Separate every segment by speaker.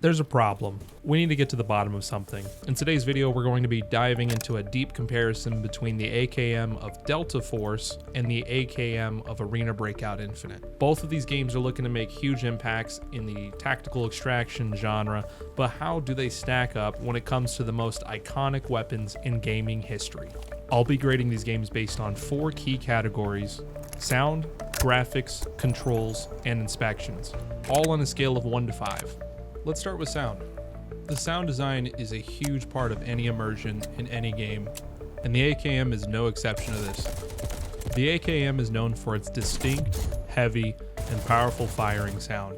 Speaker 1: There's a problem. We need to get to the bottom of something. In today's video, we're going to be diving into a deep comparison between the AKM of Delta Force and the AKM of Arena Breakout Infinite. Both of these games are looking to make huge impacts in the tactical extraction genre, but how do they stack up when it comes to the most iconic weapons in gaming history? I'll be grading these games based on 4 key categories: sound, graphics, controls, and inspections, all on a scale of 1 to 5. Let's start with sound. The sound design is a huge part of any immersion in any game, and the AKM is no exception to this. The AKM is known for its distinct, heavy, and powerful firing sound.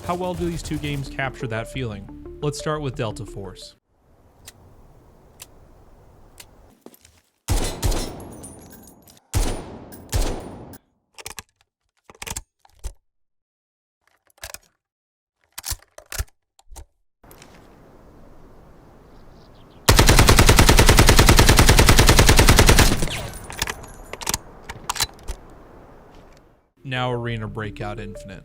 Speaker 1: How well do these two games capture that feeling? Let's start with Delta Force. Now Arena Breakout Infinite.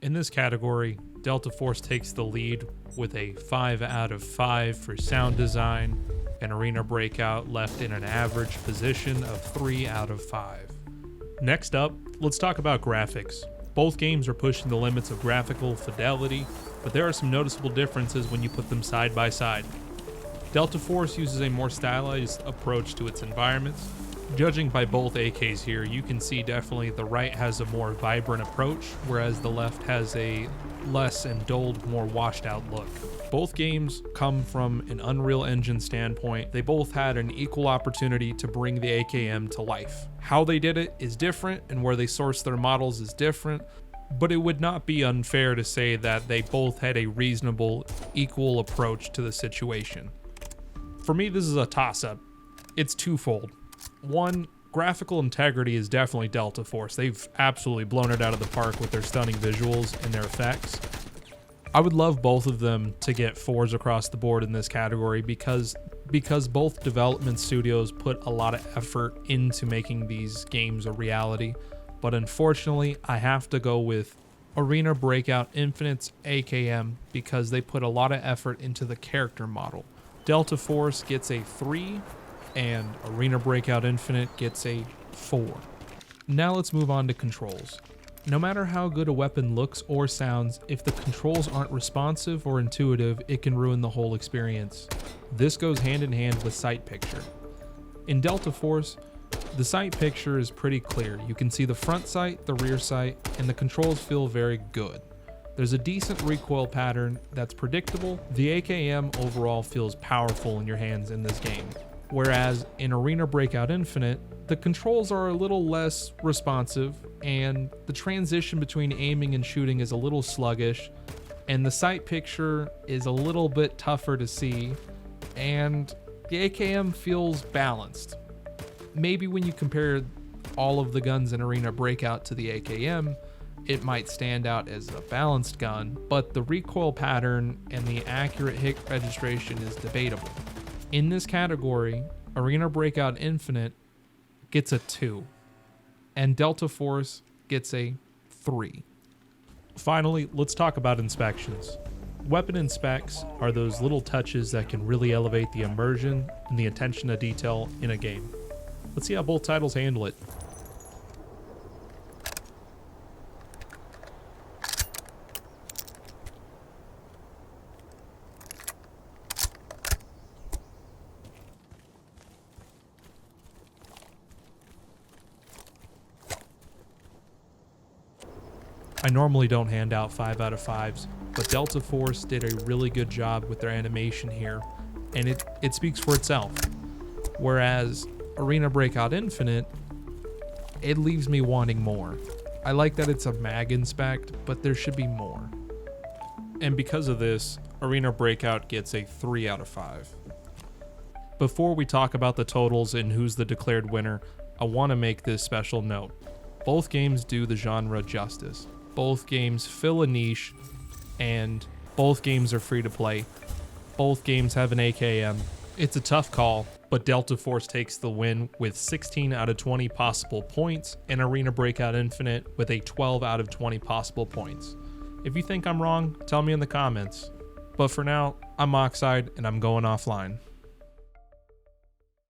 Speaker 1: In this category, Delta Force takes the lead with a 5 out of 5 for sound design, and Arena Breakout left in an average position of 3 out of 5. Next up, let's talk about graphics. Both games are pushing the limits of graphical fidelity, but there are some noticeable differences when you put them side by side. Delta Force uses a more stylized approach to its environments. Judging by both AKs here, you can see definitely the right has a more vibrant approach, whereas the left has a less dulled, more washed out look. Both games come from an Unreal Engine standpoint. They both had an equal opportunity to bring the AKM to life. How they did it is different, and where they sourced their models is different, but it would not be unfair to say that they both had a reasonable, equal approach to the situation. For me, this is a toss-up. It's twofold. One, graphical integrity is definitely Delta Force. They've absolutely blown it out of the park with their stunning visuals and their effects. I would love both of them to get 4s across the board in this category because both development studios put a lot of effort into making these games a reality. But unfortunately, I have to go with Arena Breakout Infinite's AKM because they put a lot of effort into the character model. Delta Force gets a 3, and Arena Breakout Infinite gets a 4. Now let's move on to controls. No matter how good a weapon looks or sounds, if the controls aren't responsive or intuitive, it can ruin the whole experience. This goes hand in hand with sight picture. In Delta Force, the sight picture is pretty clear. You can see the front sight, the rear sight, and the controls feel very good. There's a decent recoil pattern that's predictable. The AKM overall feels powerful in your hands in this game. Whereas in Arena Breakout Infinite, the controls are a little less responsive, and the transition between aiming and shooting is a little sluggish, and the sight picture is a little bit tougher to see, and the AKM feels balanced. Maybe when you compare all of the guns in Arena Breakout to the AKM, it might stand out as a balanced gun, but the recoil pattern and the accurate hit registration is debatable. In this category, Arena Breakout Infinite gets a 2, and Delta Force gets a 3. Finally, let's talk about inspections. Weapon inspects are those little touches that can really elevate the immersion and the attention to detail in a game. Let's see how both titles handle it. I normally don't hand out 5 out of 5s, but Delta Force did a really good job with their animation here, and it speaks for itself. Whereas Arena Breakout Infinite, it leaves me wanting more. I like that it's a mag inspect, but there should be more. And because of this, Arena Breakout gets a 3 out of 5. Before we talk about the totals and who's the declared winner, I want to make this special note. Both games do the genre justice. Both games fill a niche, and both games are free to play. Both games have an AKM. It's a tough call, but Delta Force takes the win with 16 out of 20 possible points, and Arena Breakout Infinite with a 12 out of 20 possible points. If you think I'm wrong, tell me in the comments. But for now, I'm Oxide, and I'm going offline.